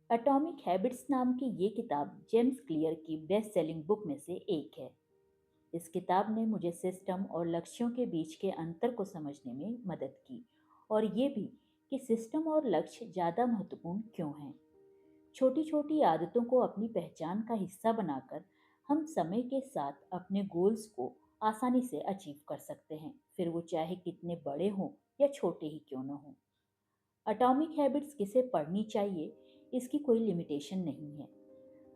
Atomic habits नाम की ये किताब जेम्स क्लियर की बेस्ट सेलिंग बुक में से एक है। इस किताब ने मुझे सिस्टम और लक्ष्यों के बीच के अंतर को समझने में मदद की, और ये भी कि सिस्टम और लक्ष्य ज़्यादा महत्वपूर्ण क्यों हैं। छोटी छोटी आदतों को अपनी पहचान का हिस्सा बनाकर हम समय के साथ अपने गोल्स को आसानी से अचीव कर सकते हैं, फिर वो चाहे कितने बड़े हों या छोटे ही क्यों न हों। अटॉमिक हैबिट्स किसे पढ़नी चाहिए, इसकी कोई लिमिटेशन नहीं है।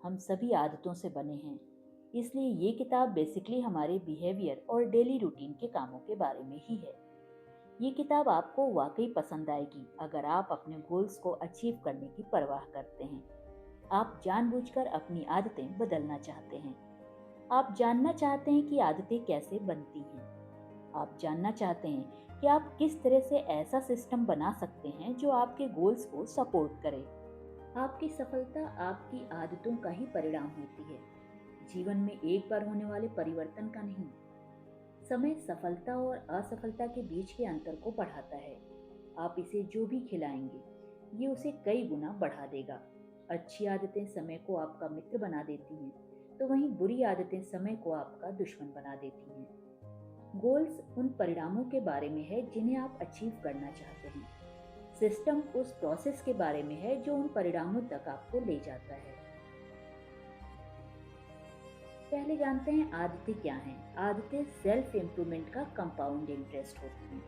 हम सभी आदतों से बने हैं, इसलिए ये किताब बेसिकली हमारे बिहेवियर और डेली रूटीन के कामों के बारे में ही है। ये किताब आपको वाकई पसंद आएगी अगर आप अपने गोल्स को अचीव करने की परवाह करते हैं, आप जानबूझकर अपनी आदतें बदलना चाहते हैं, आप जानना चाहते हैं कि आदतें कैसे बनती हैं, आप जानना चाहते हैं कि आप किस तरह से ऐसा सिस्टम बना सकते हैं जो आपके गोल्स को सपोर्ट करे। आपकी सफलता आपकी आदतों का ही परिणाम होती है, जीवन में एक बार होने वाले परिवर्तन का नहीं। समय सफलता और असफलता के बीच के अंतर को बढ़ाता है। आप इसे जो भी खिलाएंगे, ये उसे कई गुना बढ़ा देगा। अच्छी आदतें समय को आपका मित्र बना देती हैं, तो वहीं बुरी आदतें समय को आपका दुश्मन बना देती हैं। गोल्स उन परिणामों के बारे में है जिन्हें आप अचीव करना चाहते हैं। सिस्टम उस प्रोसेस के बारे में है जो उन परिणामों तक आपको ले जाता है। पहले जानते हैं आदतें क्या हैं। आदतें सेल्फ इम्प्रूवमेंट का कंपाउंड इंटरेस्ट होती हैं,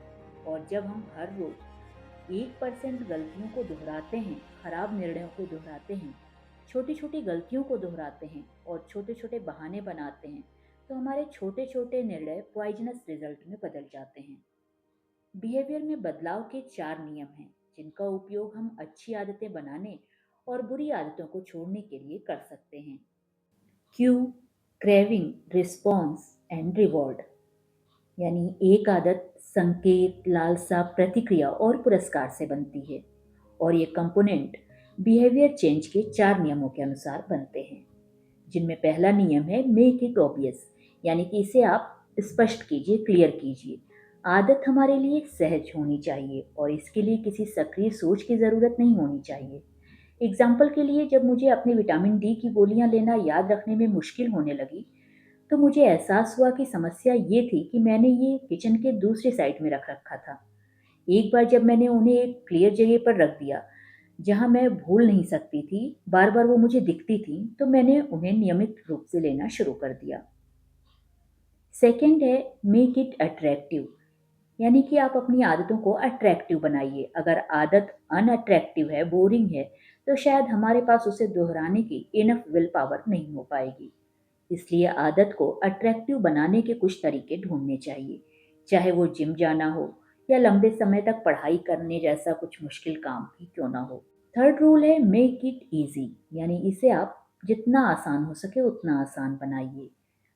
और जब हम हर रोज 1% गलतियों को दोहराते हैं, खराब निर्णयों को दोहराते हैं, छोटी छोटी गलतियों को दोहराते हैं और छोटे छोटे बहाने बनाते हैं, तो हमारे छोटे छोटे निर्णय पॉइजनस रिजल्ट में बदल जाते हैं। बिहेवियर में बदलाव के 4 नियम हैं जिनका उपयोग हम अच्छी आदतें बनाने और बुरी आदतों को छोड़ने के लिए कर सकते हैं। Q, craving, response and reward. यानी एक आदत संकेत, लालसा, प्रतिक्रिया और पुरस्कार से बनती है, और ये कंपोनेंट बिहेवियर चेंज के 4 नियमों के अनुसार बनते हैं, जिनमें पहला नियम है मेक इट ऑब्वियस, यानी कि इसे आप स्पष्ट कीजिए, क्लियर कीजिए। आदत हमारे लिए सहज होनी चाहिए और इसके लिए किसी सक्रिय सोच की ज़रूरत नहीं होनी चाहिए। एग्जाम्पल के लिए, जब मुझे अपने विटामिन डी की गोलियां लेना याद रखने में मुश्किल होने लगी, तो मुझे एहसास हुआ कि समस्या ये थी कि मैंने ये किचन के दूसरी साइड में रख रखा था। एक बार जब मैंने उन्हें एक क्लियर जगह पर रख दिया जहां मैं भूल नहीं सकती थी, बार बार वो मुझे दिखती थी, तो मैंने उन्हें नियमित रूप से लेना शुरू कर दिया। सेकंड है मेक इट अट्रैक्टिव, यानी कि आप अपनी आदतों को अट्रैक्टिव बनाइए। अगर आदत अनअट्रैक्टिव है, बोरिंग है, तो शायद हमारे पास उसे दोहराने की इनफ विल पावर नहीं हो पाएगी। इसलिए आदत को अट्रैक्टिव बनाने के कुछ तरीके ढूंढने चाहिए, चाहे वो जिम जाना हो या लंबे समय तक पढ़ाई करने जैसा कुछ मुश्किल काम ही क्यों ना हो। थर्ड रूल है मेक इट इजी, यानी इसे आप जितना आसान हो सके उतना आसान बनाइए।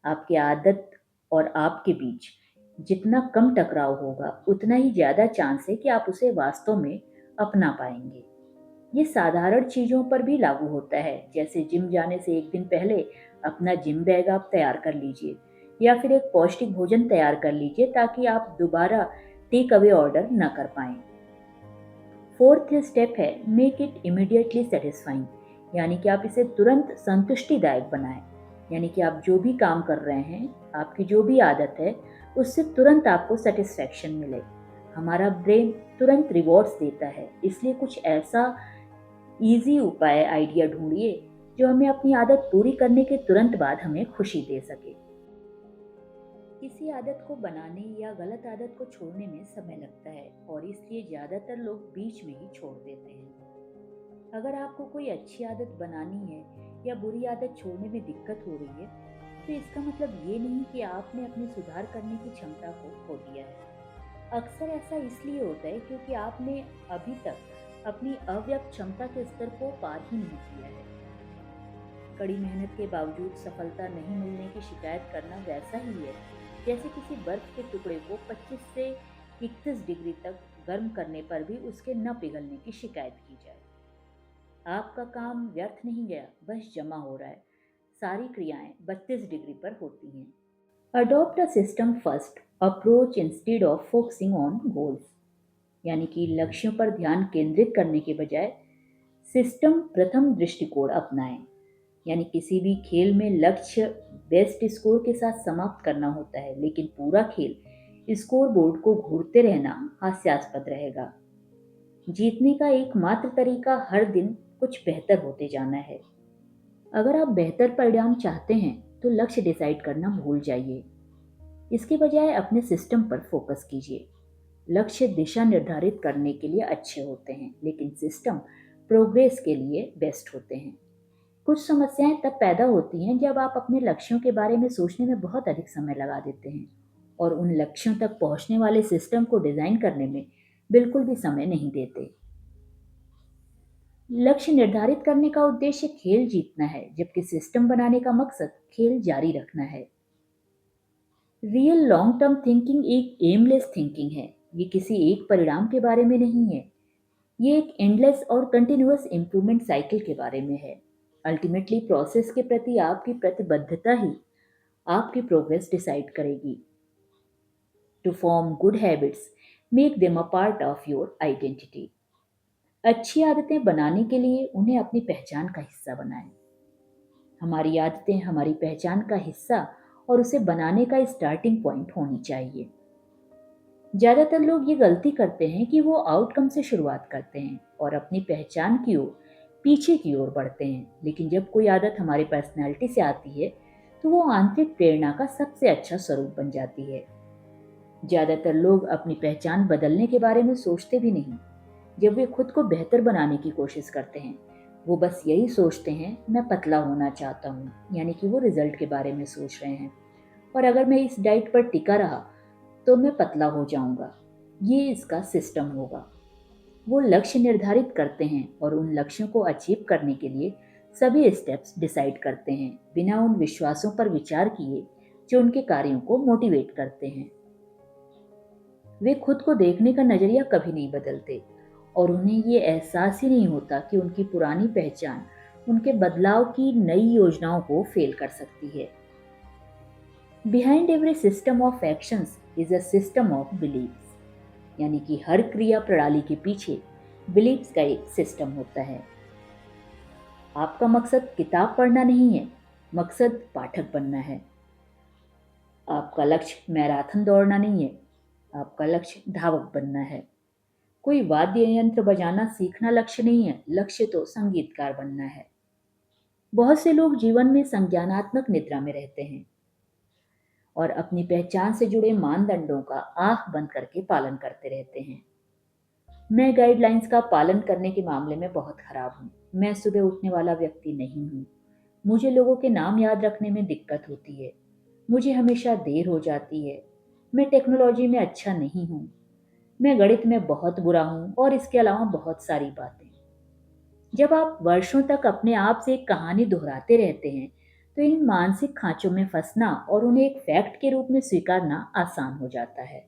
आपकी आदत और आपके बीच जितना कम टकराव होगा, उतना ही ज़्यादा चांस है कि आप उसे वास्तव में अपना पाएंगे। ये साधारण चीज़ों पर भी लागू होता है, जैसे जिम जाने से एक दिन पहले अपना जिम बैग आप तैयार कर लीजिए, या फिर एक पौष्टिक भोजन तैयार कर लीजिए ताकि आप दोबारा टेक अवे ऑर्डर न कर पाएं। फोर्थ स्टेप है मेक इट इमीडिएटली सेटिस्फाइंग, यानी कि आप इसे तुरंत संतुष्टिदायक बनाएं। यानी कि आप जो भी काम कर रहे हैं, आपकी जो भी आदत है, उससे तुरंत आपको सेटिस्फैक्शन मिले। हमारा ब्रेन तुरंत रिवॉर्ड्स देता है, इसलिए कुछ ऐसा इजी उपाय आइडिया ढूंढिए जो हमें अपनी आदत पूरी करने के तुरंत बाद हमें खुशी दे सके। किसी आदत को बनाने या गलत आदत को छोड़ने में समय लगता है, और इसलिए ज़्यादातर लोग बीच में ही छोड़ देते हैं। अगर आपको कोई अच्छी आदत बनानी है या बुरी आदत छोड़ने में दिक्कत हो रही है, तो इसका मतलब ये नहीं कि आपने अपनी सुधार करने की क्षमता को खो दिया है। अक्सर ऐसा इसलिए होता है क्योंकि आपने अभी तक अपनी अव्यक्त क्षमता के स्तर को पार ही नहीं किया है। कड़ी मेहनत के बावजूद सफलता नहीं मिलने की शिकायत करना वैसा ही है जैसे किसी बर्फ के टुकड़े को 25 से 31 डिग्री तक गर्म करने पर भी उसके न पिघलने की शिकायत की जाए। आपका काम व्यर्थ नहीं गया, बस जमा हो रहा है। सारी क्रियाएं 32 डिग्री पर होती हैं। Adopt a system first approach instead of focusing on goals, यानी कि लक्ष्यों पर ध्यान केंद्रित करने के बजाय सिस्टम प्रथम दृष्टिकोण अपनाएं, यानी किसी भी खेल में लक्ष्य बेस्ट स्कोर के साथ समाप्त करना होता है, लेकिन पूरा खेल स्कोर बोर्ड को घूरते रहना हास्यास्पद रहेगा। जीतने का एकमात्र तरीका हर दिन कुछ बेहतर होते जाना है। अगर आप बेहतर परिणाम चाहते हैं तो लक्ष्य डिसाइड करना भूल जाइए। इसके बजाय अपने सिस्टम पर फोकस कीजिए। लक्ष्य दिशा निर्धारित करने के लिए अच्छे होते हैं, लेकिन सिस्टम प्रोग्रेस के लिए बेस्ट होते हैं। कुछ समस्याएं तब पैदा होती हैं जब आप अपने लक्ष्यों के बारे में सोचने में बहुत अधिक समय लगा देते हैं और उन लक्ष्यों तक पहुंचने वाले सिस्टम को डिजाइन करने में बिल्कुल भी समय नहीं देते। लक्ष्य निर्धारित करने का उद्देश्य खेल जीतना है, जबकि सिस्टम बनाने का मकसद खेल जारी रखना है। रियल लॉन्ग टर्म थिंकिंग एक एमलेस थिंकिंग है। ये किसी एक परिणाम के बारे में नहीं है। ये एक एंडलेस और कंटिन्यूअस इम्प्रूवमेंट साइकिल के बारे में है। अल्टीमेटली प्रोसेस के प्रति आपकी प्रतिबद्धता ही आपकी प्रोग्रेस डिसाइड करेगी। To form good habits, make them a part of your identity. अच्छी आदतें बनाने के लिए उन्हें अपनी पहचान का हिस्सा बनाएं। हमारी आदतें हमारी पहचान का हिस्सा और उसे बनाने का स्टार्टिंग पॉइंट होनी चाहिए। ज्यादातर लोग ये गलती करते हैं कि वो आउटकम से शुरुआत करते हैं और अपनी पहचान की ओर पीछे की ओर बढ़ते हैं, लेकिन जब कोई आदत हमारी पर्सनैलिटी से आती है तो वो आंतरिक प्रेरणा का सबसे अच्छा स्वरूप बन जाती है। ज्यादातर लोग अपनी पहचान बदलने के बारे में सोचते भी नहीं। जब वे खुद को बेहतर बनाने की कोशिश करते हैं, वो बस यही सोचते हैं, मैं पतला होना चाहता हूँ, यानी कि वो रिजल्ट के बारे में सोच रहे हैं। और अगर मैं इस डाइट पर टिका रहा तो मैं पतला हो जाऊंगा, ये इसका सिस्टम होगा। वो लक्ष्य निर्धारित करते हैं और उन लक्ष्यों को अचीव करने के लिए सभी स्टेप्स डिसाइड करते हैं, बिना उन विश्वासों पर विचार किए जो उनके कार्यों को मोटिवेट करते हैं। वे खुद को देखने का नजरिया कभी नहीं बदलते और उन्हें ये एहसास ही नहीं होता कि उनकी पुरानी पहचान उनके बदलाव की नई योजनाओं को फेल कर सकती है। Behind every system of actions is a system of beliefs, यानी कि हर क्रिया प्रणाली के पीछे बिलीव्स का एक सिस्टम होता है। आपका मकसद किताब पढ़ना नहीं है, मकसद पाठक बनना है। आपका लक्ष्य मैराथन दौड़ना नहीं है, आपका लक्ष्य धावक बनना है। कोई वाद्य यंत्र बजाना सीखना लक्ष्य नहीं है, लक्ष्य तो संगीतकार बनना है। बहुत से लोग जीवन में संज्ञानात्मक निद्रा में रहते हैं और अपनी पहचान से जुड़े मानदंडों का आंख बंद करके पालन करते रहते हैं। मैं गाइडलाइंस का पालन करने के मामले में बहुत खराब हूँ। मैं सुबह उठने वाला व्यक्ति नहीं हूँ। मुझे लोगों के नाम याद रखने में दिक्कत होती है। मुझे हमेशा देर हो जाती है। मैं टेक्नोलॉजी में अच्छा नहीं हूँ। मैं गणित में बहुत बुरा हूँ और इसके अलावा बहुत सारी बातें। जब आप वर्षों तक अपने आप से एक कहानी दोहराते रहते हैं तो इन मानसिक खांचों में फंसना और उन्हें एक फैक्ट के रूप में स्वीकारना आसान हो जाता है।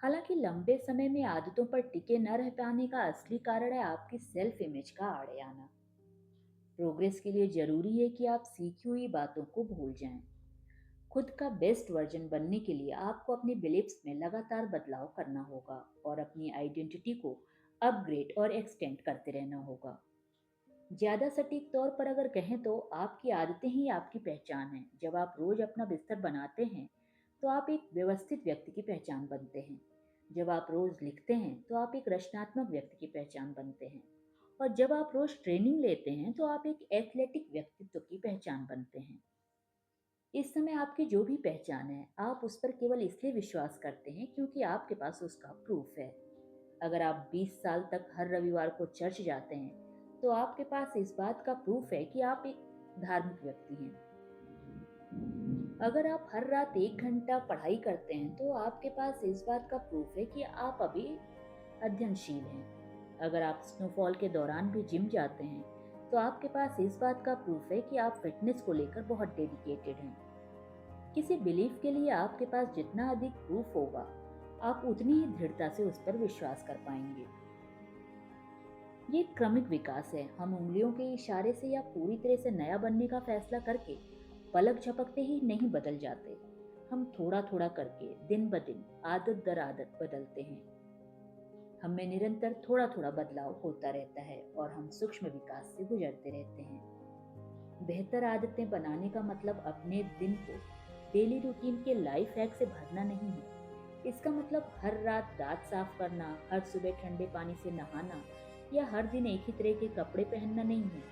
हालांकि लंबे समय में आदतों पर टिके न रह पाने का असली कारण है आपकी सेल्फ इमेज का आड़े आना। प्रोग्रेस के लिए जरूरी है कि आप सीखी हुई बातों को भूल जाएं। खुद का बेस्ट वर्जन बनने के लिए आपको अपने बिलीफ्स में लगातार बदलाव करना होगा और अपनी आइडेंटिटी को अपग्रेड और एक्सटेंड करते रहना होगा। ज्यादा सटीक तौर पर अगर कहें तो आपकी आदतें ही आपकी पहचान है। जब आप रोज अपना बिस्तर बनाते हैं तो आप एक व्यवस्थित व्यक्ति की पहचान बनते हैं। जब आप रोज लिखते हैं तो आप एक रचनात्मक व्यक्ति की पहचान बनते हैं और जब आप रोज ट्रेनिंग लेते हैं तो आप एक एथलेटिक व्यक्तित्व की पहचान बनते हैं। इस समय आपकी जो भी पहचान है, आप उस पर केवल इसलिए विश्वास करते हैं क्योंकि आपके पास उसका प्रूफ है। अगर आप 20 साल तक हर रविवार को चर्च जाते हैं तो आपके पास इस बात का प्रूफ है कि आप एक धार्मिक व्यक्ति हैं। अगर आप हर रात 1 घंटा पढ़ाई करते हैं तो आपके पास इस बात का प्रूफ है कि आप अभी अध्ययनशील हैं। अगर आप स्नोफॉल के दौरान भी जिम जाते हैं तो आपके पास इस बात का प्रूफ है कि आप फिटनेस को लेकर बहुत डेडिकेटेड हैं। किसी बिलीफ के लिए आपके पास जितना अधिक प्रूफ होगा, आप उतनी ही दृढ़ता से उस पर विश्वास कर पाएंगे। ये एक क्रमिक विकास है। हम उंगलियों के इशारे से या पूरी तरह से नया बनने का फैसला करके पलक झपकते ही नहीं बदल जाते। हम थोड़ा थोड़ा करके दिन ब दिन आदत दर आदत बदलते हैं। हम में निरंतर थोड़ा थोड़ा बदलाव होता रहता है और हम सूक्ष्म विकास से गुजरते रहते हैं। बेहतर आदतें बनाने का मतलब अपने दिन को डेली रूटीन के लाइफ हैक से भरना नहीं है। इसका मतलब हर रात दांत साफ करना, हर सुबह ठंडे पानी से नहाना या हर दिन एक ही तरह के कपड़े पहनना नहीं है।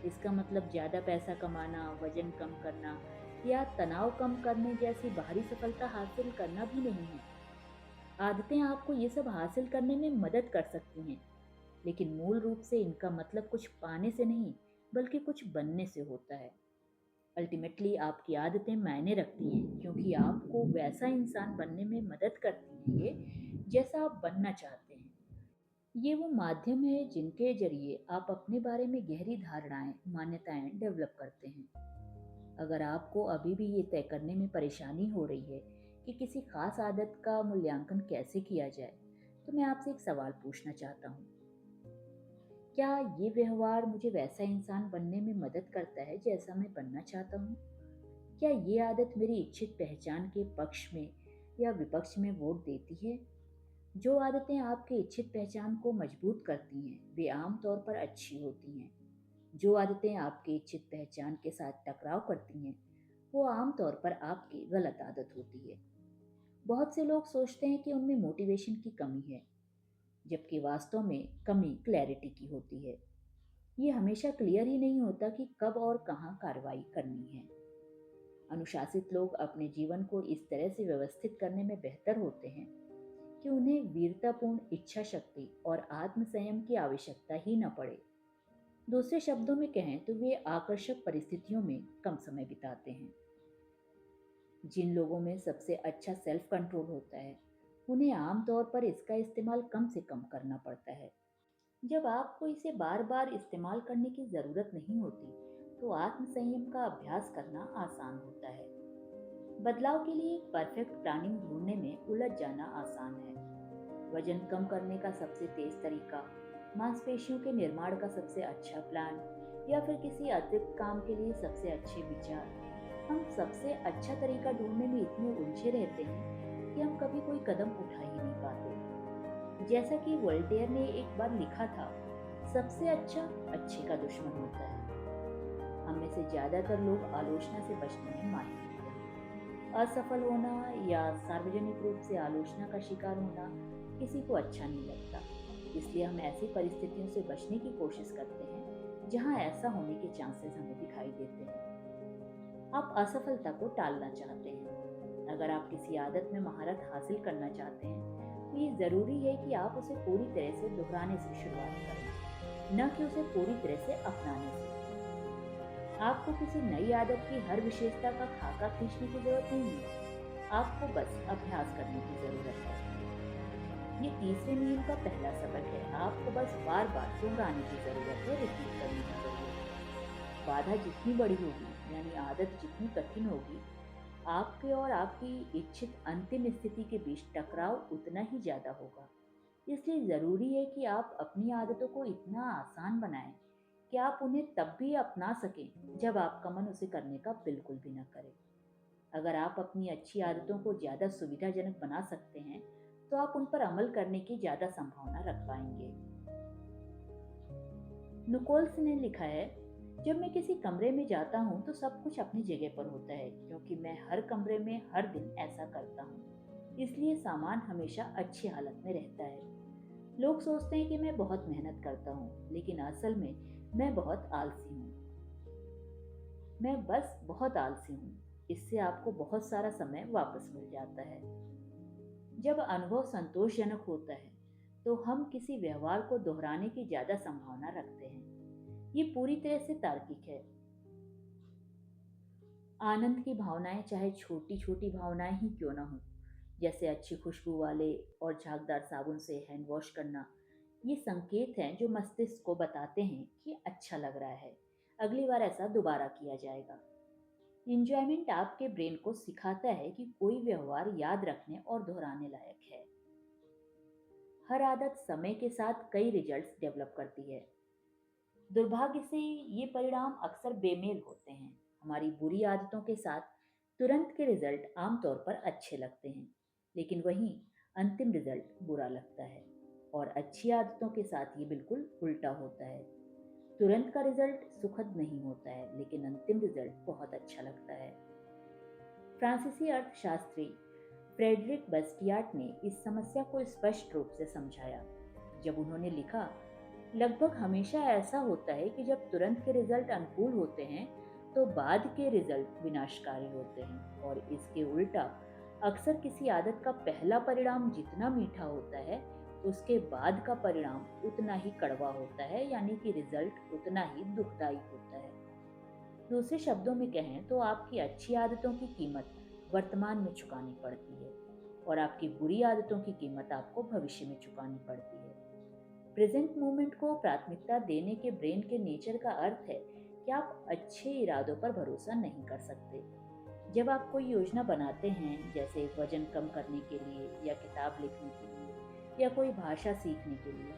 इसका मतलब ज़्यादा पैसा कमाना, वजन कम करना या तनाव कम करने जैसी बाहरी सफलता हासिल करना भी नहीं है। आदतें आपको ये सब हासिल करने में मदद कर सकती हैं, लेकिन मूल रूप से इनका मतलब कुछ पाने से नहीं, बल्कि कुछ बनने से होता है। अल्टीमेटली आपकी आदतें मायने रखती हैं, क्योंकि आपको वैसा इंसान बनने में मदद करती हैं ये जैसा आप बनना चाहते हैं। ये वो माध्यम है जिनके जरिए आप अपने बारे में गहरी धारणाएं, मान्यताएं डेवलप करते हैं। अगर आपको अभी भी ये तय करने में परेशानी हो रही है कि किसी खास आदत का मूल्यांकन कैसे किया जाए, तो मैं आपसे एक सवाल पूछना चाहता हूँ। क्या ये व्यवहार मुझे वैसा इंसान बनने में मदद करता है जैसा मैं बनना चाहता हूँ? क्या ये आदत मेरी इच्छित पहचान के पक्ष में या विपक्ष में वोट देती है? जो आदतें आपकी इच्छित पहचान को मजबूत करती हैं, वे आम तौर पर अच्छी होती हैं। जो आदतें आपकी इच्छित पहचान के साथ टकराव करती हैं, वो आम तौर पर आपकी गलत आदत होती है। बहुत से लोग सोचते हैं कि उनमें मोटिवेशन की कमी है, जबकि वास्तव में कमी क्लैरिटी की होती है। ये हमेशा क्लियर ही नहीं होता कि कब और कहाँ कार्रवाई करनी है। अनुशासित लोग अपने जीवन को इस तरह से व्यवस्थित करने में बेहतर होते हैं कि उन्हें वीरतापूर्ण इच्छा शक्ति और आत्म संयम की आवश्यकता ही न पड़े। दूसरे शब्दों में कहें तो वे आकर्षक परिस्थितियों में कम समय बिताते हैं। जिन लोगों में सबसे अच्छा सेल्फ कंट्रोल होता है, उन्हें आमतौर पर इसका इस्तेमाल कम से कम करना पड़ता है। जब आपको इसे बार बार इस्तेमाल करने की ज़रूरत नहीं होती, तो आत्म संयम का अभ्यास करना आसान होता है। बदलाव के लिए परफेक्ट प्लानिंग ढूंढने में उलझ जाना आसान है। वजन कम करने का सबसे तेज तरीका, मांसपेशियों के निर्माण का सबसे अच्छा प्लान या फिर किसी अतिरिक्त काम के लिए सबसे अच्छे विचार। हम सबसे अच्छा तरीका ढूंढने में इतने उलझे रहते हैं कि हम कभी कोई कदम उठा ही नहीं पाते। जैसा कि वोल्टेयर ने एक बार लिखा था, सबसे अच्छा अच्छे का दुश्मन होता है। हम में से ज्यादातर लोग आलोचना से बचने में माहिर होते हैं। असफल होना या सार्वजनिक रूप से आलोचना का शिकार होना किसी को अच्छा नहीं लगता। इसलिए हम ऐसी परिस्थितियों से बचने की कोशिश करते हैं जहां ऐसा होने के चांसेस हमें दिखाई देते हैं। आप असफलता को टालना चाहते हैं। अगर आप किसी आदत में महारत हासिल करना चाहते हैं, तो ये जरूरी है कि आप उसे पूरी तरह से दोहराने से शुरुआत करें, न कि उसे पूरी तरह से अपनाने से। आपको किसी नई आदत की हर विशेषता का खाका खींचने की जरूरत नहीं है। आपको बस अभ्यास करने की जरूरत है। ये तीसरे नियम का पहला सबक है। आपको बस बार बार दोहराने की जरूरत है, रिपीट करने की जरूरत है। बाधा जितनी बड़ी होगी, यानी आदत जितनी कठिन होगी, आपके और आपकी इच्छित अंतिम स्थिति के बीच टकराव उतना ही ज्यादा होगा। इसलिए जरूरी है कि आप अपनी आदतों को इतना आसान बनाएं कि आप उन्हें तब भी अपना सकें जब आपका मन उसे करने का बिल्कुल भी न करे। अगर आप अपनी अच्छी आदतों को ज्यादा सुविधाजनक बना सकते हैं, तो आप उन पर अमल करने की ज्यादा संभावना रख पाएंगे। नुकोल्स ने लिखा है, जब मैं किसी कमरे में जाता हूँ तो सब कुछ अपनी जगह पर होता है, क्योंकि मैं हर कमरे में हर दिन ऐसा करता हूँ। इसलिए सामान हमेशा अच्छी हालत में रहता है। लोग सोचते हैं कि मैं बहुत मेहनत करता हूँ, लेकिन असल में मैं बहुत आलसी हूँ। मैं बस बहुत आलसी हूँ। इससे आपको बहुत सारा समय वापस मिल जाता है। जब अनुभव संतोषजनक होता है, तो हम किसी व्यवहार को दोहराने की ज्यादा संभावना रखते हैं। ये पूरी तरह से तार्किक है। आनंद की भावनाएं चाहे छोटी छोटी भावनाएं ही क्यों ना हो, जैसे अच्छी खुशबू वाले और झागदार साबुन से हैंड वॉश करना, ये संकेत हैं जो मस्तिष्क को बताते हैं कि अच्छा लग रहा है, अगली बार ऐसा दोबारा किया जाएगा। इंजॉयमेंट आपके ब्रेन को सिखाता है कि कोई व्यवहार याद रखने और दोहराने लायक है। हर आदत समय के साथ कई रिजल्ट्स डेवलप करती है। दुर्भाग्य से ये परिणाम अक्सर बेमेल होते हैं। हमारी बुरी आदतों के साथ तुरंत के रिजल्ट आमतौर पर अच्छे लगते हैं, लेकिन वहीं अंतिम रिजल्ट बुरा लगता है। और अच्छी आदतों के साथ ये बिल्कुल उल्टा होता है। तुरंत का रिजल्ट सुखद नहीं होता है, लेकिन अंतिम रिजल्ट बहुत अच्छा लगता है। फ्रांसीसी अर्थशास्त्री फ्रेडरिक बस्टियाट ने इस समस्या को स्पष्ट रूप से समझाया जब उन्होंने लिखा, लगभग हमेशा ऐसा होता है कि जब तुरंत के रिजल्ट अनुकूल होते हैं तो बाद के रिजल्ट विनाशकारी होते हैं, और इसके उल्टा अक्सर किसी आदत का पहला परिणाम जितना मीठा होता है उसके बाद का परिणाम उतना ही कड़वा होता है, यानी कि रिजल्ट उतना ही दुखदायी होता है। दूसरे शब्दों में कहें तो आपकी अच्छी आदतों की कीमत वर्तमान में चुकानी पड़ती है और आपकी बुरी आदतों की कीमत आपको भविष्य में चुकानी पड़ती है। प्रेजेंट मोमेंट को प्राथमिकता देने के ब्रेन के नेचर का अर्थ है कि आप अच्छे इरादों पर भरोसा नहीं कर सकते। जब आप कोई योजना बनाते हैं, जैसे वजन कम करने के लिए या किताब लिखने के लिए या कोई भाषा सीखने के लिए,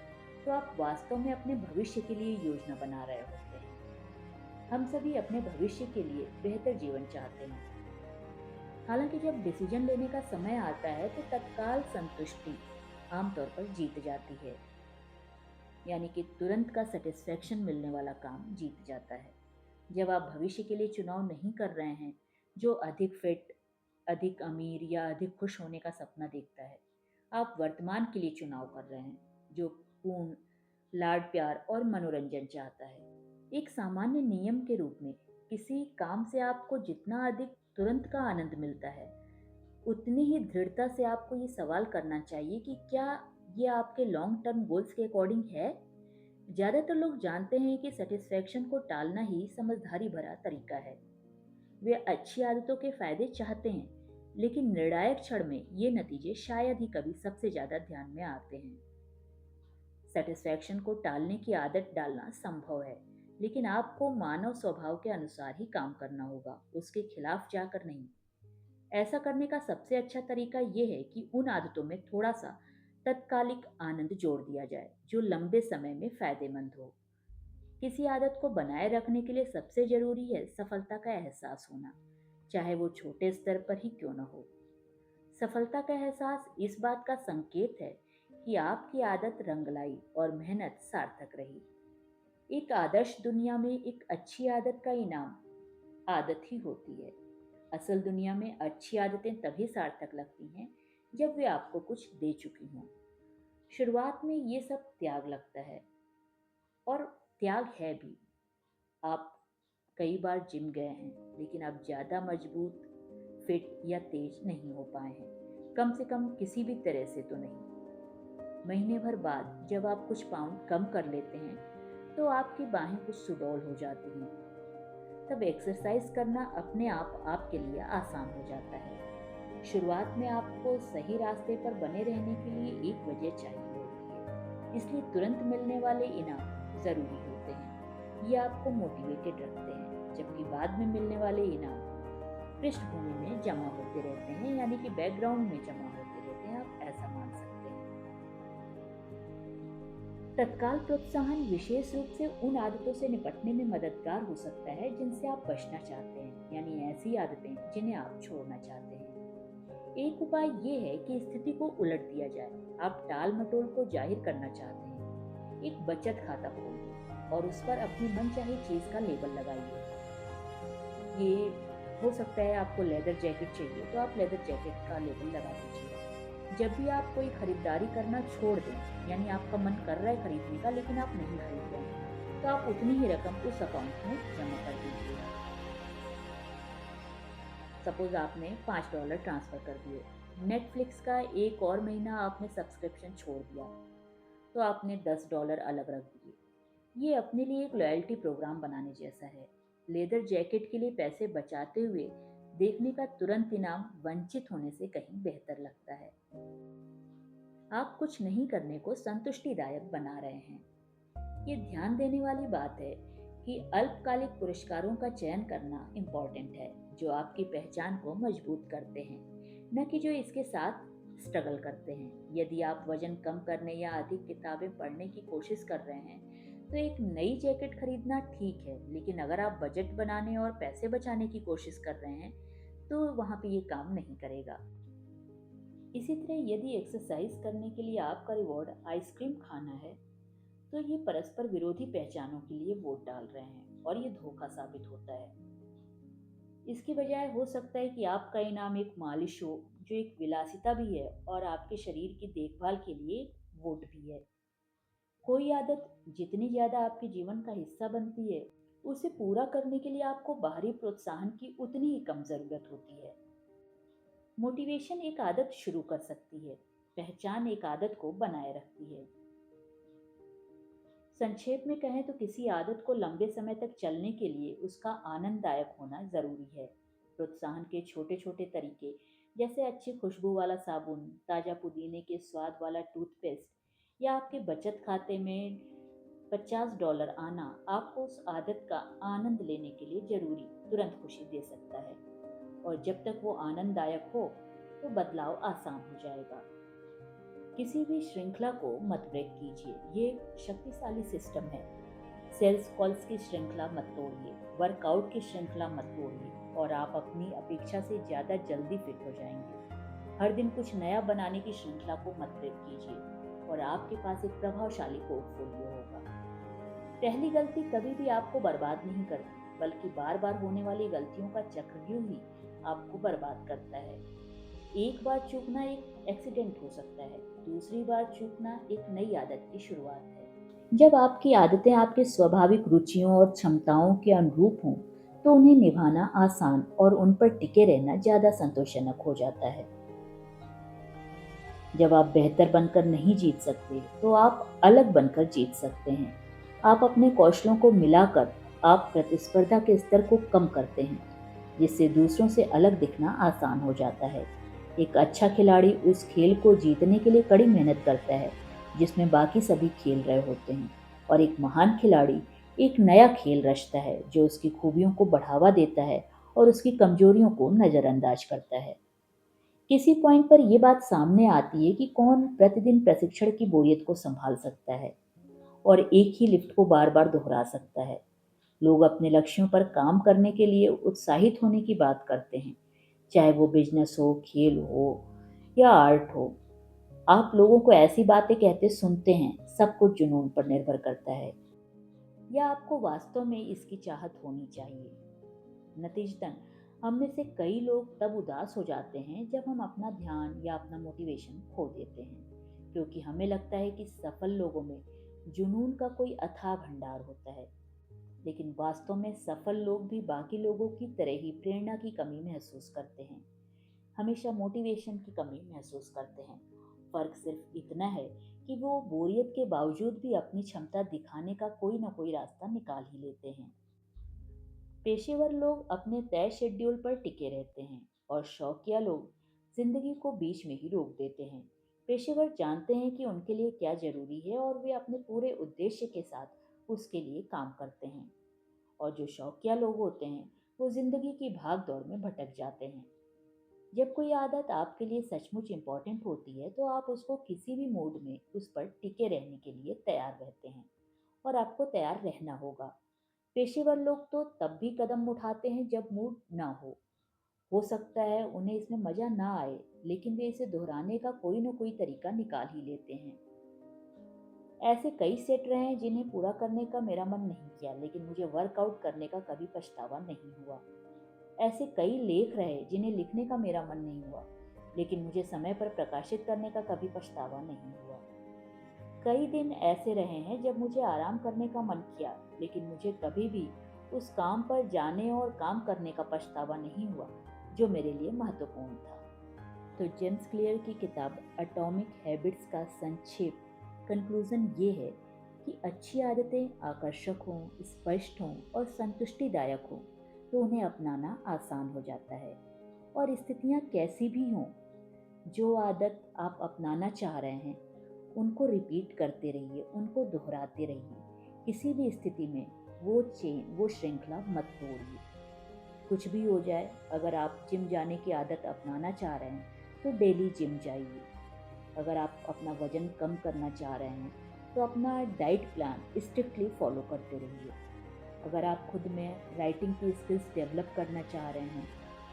तो आप वास्तव में अपने भविष्य के लिए योजना बना रहे होते हैं। हम सभी अपने भविष्य के लिए बेहतर जीवन चाहते हैं। हालांकि जब डिसीजन लेने का समय आता है तो तत्काल संतुष्टि आमतौर पर जीत जाती है, यानी कि तुरंत का सेटिस्फेक्शन मिलने वाला काम जीत जाता है। जब आप भविष्य के लिए चुनाव नहीं कर रहे हैं जो अधिक फिट, अधिक अमीर या अधिक खुश होने का सपना देखता है, आप वर्तमान के लिए चुनाव कर रहे हैं जो पूर्ण लाड प्यार और मनोरंजन चाहता है। एक सामान्य नियम के रूप में किसी काम से आपको जितना अधिक तुरंत का आनंद मिलता है, उतनी ही दृढ़ता से आपको ये सवाल करना चाहिए कि क्या ये आपके लॉन्ग टर्म गोल्स के अकॉर्डिंग है। ज्यादातर लोग जानते हैं कि सेटिस्फेक्शन को टालना ही समझदारी भरा तरीका है। वे अच्छी आदतों के फायदे चाहते हैं, लेकिन निर्णायक क्षण में ये नतीजे शायद ही कभी सबसे ज्यादा ध्यान में आते हैं। सेटिस्फेक्शन को टालने की आदत डालना संभव है, लेकिन आपको मानव स्वभाव के अनुसार ही काम करना होगा, उसके खिलाफ जाकर नहीं। ऐसा करने का सबसे अच्छा तरीका यह है कि उन आदतों में थोड़ा सा तत्कालिक आनंद जोड़ दिया जाए जो लंबे समय में फायदेमंद हो। किसी आदत को बनाए रखने के लिए सबसे जरूरी है सफलता का एहसास होना, चाहे वो छोटे स्तर पर ही क्यों न हो। सफलता का एहसास इस बात का संकेत है कि आपकी आदत रंग लाई और मेहनत सार्थक रही। एक आदर्श दुनिया में एक अच्छी आदत का इनाम आदत ही होती है। असल दुनिया में अच्छी आदतें तभी सार्थक लगती हैं जब वे आपको कुछ दे चुकी हों। शुरुआत में ये सब त्याग लगता है, और त्याग है भी। आप कई बार जिम गए हैं, लेकिन आप ज़्यादा मजबूत, फिट या तेज नहीं हो पाए हैं, कम से कम किसी भी तरह से तो नहीं। महीने भर बाद जब आप कुछ पाउंड कम कर लेते हैं तो आपकी बाहें कुछ सुडौल हो जाती हैं। तब एक्सरसाइज करना अपने आप आपके लिए आसान हो जाता है। शुरुआत में आपको सही रास्ते पर बने रहने के लिए एक वजह चाहिए होती है, इसलिए तुरंत मिलने वाले इनाम ज़रूरी होते हैं। ये आपको मोटिवेटेड रखते हैं, जबकि बाद में मिलने वाले इनाम पृष्ठभूमि में जमा होते रहते हैं, यानी कि बैकग्राउंड में जमा होते रहते हैं। आप ऐसा मान सकते हैं। तत्काल प्रोत्साहन विशेष रूप से उन आदतों से निपटने में मददगार हो सकता है जिनसे आप बचना चाहते हैं, यानी ऐसी आदतें जिन्हें आप छोड़ना चाहते हैं। एक उपाय ये है कि स्थिति को उलट दिया जाए। आप टाल मटोल को जाहिर करना चाहते हैं, एक बचत खाता खोलिए और उस पर अपनी मनचाही चीज का लेबल लगाइए। ये हो सकता है आपको लेदर जैकेट चाहिए तो आप लेदर जैकेट का लेबल लगा दीजिए। जब भी आप कोई खरीदारी करना छोड़ दें, यानी आपका मन कर रहा है खरीदने का लेकिन आप नहीं खरीद रहे हैं, तो आप उतनी ही रकम उस अकाउंट में जमा कर दीजिए। सपोज आपने $5 ट्रांसफर कर दिए। नेटफ्लिक्स का एक और महीना आपने सब्सक्रिप्शन छोड़ दिया, तो आपने $10 अलग रख दिए। ये अपने लिए एक लॉयल्टी प्रोग्राम बनाने जैसा है। लेदर जैकेट के लिए पैसे बचाते हुए देखने का तुरंत इनाम वंचित होने से कहीं बेहतर लगता है। आप कुछ नहीं करने को संतुष्टिदायक बना रहे हैं। ये ध्यान देने वाली बात है कि अल्पकालिक पुरस्कारों का चयन करना इम्पोर्टेंट है, जो आपकी पहचान को मजबूत करते हैं, न कि जो इसके साथ स्ट्रगल करते हैं। यदि आप वजन कम करने या अधिक किताबें पढ़ने की कोशिश कर रहे हैं तो एक नई जैकेट खरीदना ठीक है, लेकिन अगर आप बजट बनाने और पैसे बचाने की कोशिश कर रहे हैं तो वहां पे ये काम नहीं करेगा। इसी तरह यदि एक्सरसाइज करने के लिए आपका रिवॉर्ड आइसक्रीम खाना है, तो ये परस्पर विरोधी पहचानों के लिए वोट डाल रहे हैं और ये धोखा साबित होता है। इसकी बजाय हो सकता है कि आपका इनाम एक मालिश हो, जो एक विलासिता भी है और आपके शरीर की देखभाल के लिए वोट भी है। कोई आदत जितनी ज्यादा आपके जीवन का हिस्सा बनती है, उसे पूरा करने के लिए आपको बाहरी प्रोत्साहन की उतनी ही कम जरूरत होती है। मोटिवेशन एक आदत शुरू कर सकती है, पहचान एक आदत को बनाए रखती है। संक्षेप में कहें तो किसी आदत को लंबे समय तक चलने के लिए उसका आनंददायक होना जरूरी है। प्रोत्साहन के छोटे छोटे तरीके, जैसे अच्छी खुशबू वाला साबुन, ताजा पुदीने के स्वाद वाला टूथपेस्ट, या आपके बचत खाते में $50 आना, आपको उस आदत का आनंद लेने के लिए जरूरी तुरंत खुशी दे सकता है। और जब तक वो आनंददायक हो, तो बदलाव आसान हो जाएगा। किसी भी श्रृंखला को मत ब्रेक कीजिए, ये एक शक्तिशाली सिस्टम है। सेल्स कॉल्स की श्रृंखला मत तोड़िए, वर्कआउट की श्रृंखला मत तोड़िए, और आप अपनी अपेक्षा से ज़्यादा जल्दी फिट हो जाएंगे। हर दिन कुछ नया बनाने की श्रृंखला को मत ब्रेक कीजिए और आपके पास एक प्रभावशाली पोर्टफोलियो होगा। पहली गलती कभी भी आपको बर्बाद नहीं करती, बल्कि बार बार होने वाली गलतियों का चक्रव्यूह ही आपको बर्बाद करता है। एक बार चूकना एक एक्सीडेंट हो सकता है, दूसरी बार चूकना एक नई आदत की शुरुआत है। जब आपकी आदतें आपके स्वाभाविक रुचियों और क्षमताओं के अनुरूप हों, तो उन्हें निभाना आसान और उन पर टिके रहना ज्यादा संतोषजनक हो जाता है। जब आप बेहतर बनकर नहीं जीत सकते, तो आप अलग बनकर जीत सकते हैं। आप अपने कौशलों को मिलाकर आप प्रतिस्पर्धा के स्तर को कम करते हैं, जिससे दूसरों से अलग दिखना आसान हो जाता है। एक अच्छा खिलाड़ी उस खेल को जीतने के लिए कड़ी मेहनत करता है जिसमें बाकी सभी खेल रहे होते हैं, और एक महान खिलाड़ी एक नया खेल रचता है जो उसकी खूबियों को बढ़ावा देता है और उसकी कमजोरियों को नजरअंदाज करता है। किसी पॉइंट पर यह बात सामने आती है कि कौन प्रतिदिन प्रशिक्षण की बोरियत को संभाल सकता है और एक ही लिफ्ट को बार बार दोहरा सकता है। लोग अपने लक्ष्यों पर काम करने के लिए उत्साहित होने की बात करते हैं, चाहे वो बिजनेस हो, खेल हो या आर्ट हो। आप लोगों को ऐसी बातें कहते सुनते हैं, सब कुछ जुनून पर निर्भर करता है, या आपको वास्तव में इसकी चाहत होनी चाहिए। नतीजतन हम में से कई लोग तब उदास हो जाते हैं जब हम अपना ध्यान या अपना मोटिवेशन खो देते हैं, क्योंकि हमें लगता है कि सफल लोगों में जुनून का कोई अथाह भंडार होता है। लेकिन वास्तव में सफल लोग भी बाकी लोगों की तरह ही प्रेरणा की कमी महसूस करते हैं, हमेशा मोटिवेशन की कमी महसूस करते हैं। फर्क सिर्फ इतना है कि वो बोरियत के बावजूद भी अपनी क्षमता दिखाने का कोई ना कोई रास्ता निकाल ही लेते हैं। पेशेवर लोग अपने तय शेड्यूल पर टिके रहते हैं और शौकिया लोग जिंदगी को बीच में ही रोक देते हैं। पेशेवर जानते हैं कि उनके लिए क्या जरूरी है और वे अपने पूरे उद्देश्य के साथ उसके लिए काम करते हैं। और जो शौकिया लोग होते हैं, वो जिंदगी की भाग दौड़ में भटक जाते हैं। जब कोई आदत आपके लिए सचमुच इम्पोर्टेंट होती है, तो आप उसको किसी भी मूड में उस पर टिके रहने के लिए तैयार रहते हैं, और आपको तैयार रहना होगा। पेशेवर लोग तो तब भी कदम उठाते हैं जब मूड ना हो सकता है उन्हें इसमें मजा ना आए, लेकिन वे इसे दोहराने का कोई ना कोई तरीका निकाल ही लेते हैं। ऐसे कई सेट रहे हैं जिन्हें पूरा करने का मेरा मन नहीं किया, लेकिन मुझे वर्कआउट करने का कभी पछतावा नहीं हुआ। ऐसे कई लेख रहे जिन्हें लिखने का मेरा मन नहीं हुआ, लेकिन मुझे समय पर प्रकाशित करने का कभी पछतावा नहीं हुआ। कई दिन ऐसे रहे हैं जब मुझे आराम करने का मन किया, लेकिन मुझे कभी भी उस काम पर जाने और काम करने का पछतावा नहीं हुआ जो मेरे लिए महत्वपूर्ण था। तो जेम्स क्लियर की किताब एटॉमिक हैबिट्स का संक्षेप कंक्लूजन ये है कि अच्छी आदतें आकर्षक हों, स्पष्ट हों और संतुष्टिदायक हों, तो उन्हें अपनाना आसान हो जाता है। और स्थितियाँ कैसी भी हों, जो आदत आप अपनाना चाह रहे हैं, उनको रिपीट करते रहिए, उनको दोहराते रहिए। किसी भी स्थिति में वो श्रृंखला मत तोड़िए। कुछ भी हो जाए, अगर आप जिम जाने की आदत अपनाना चाह रहे हैं, तो डेली जिम जाइए। अगर आप अपना वजन कम करना चाह रहे हैं, तो अपना डाइट प्लान स्ट्रिक्टली फॉलो करते रहिए। अगर आप खुद में राइटिंग की स्किल्स डेवलप करना चाह रहे हैं,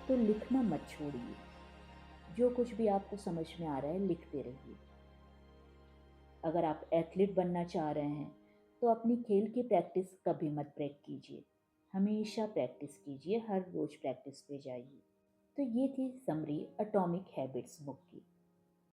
तो लिखना मत छोड़िए। जो कुछ भी आपको समझ में आ रहा है लिखते रहिए। अगर आप एथलीट बनना चाह रहे हैं तो अपनी खेल की प्रैक्टिस कभी मत ब्रेक कीजिए, हमेशा प्रैक्टिस कीजिए, हर रोज प्रैक्टिस पे जाइए। तो ये थी समरी एटॉमिक हैबिट्स बुक की।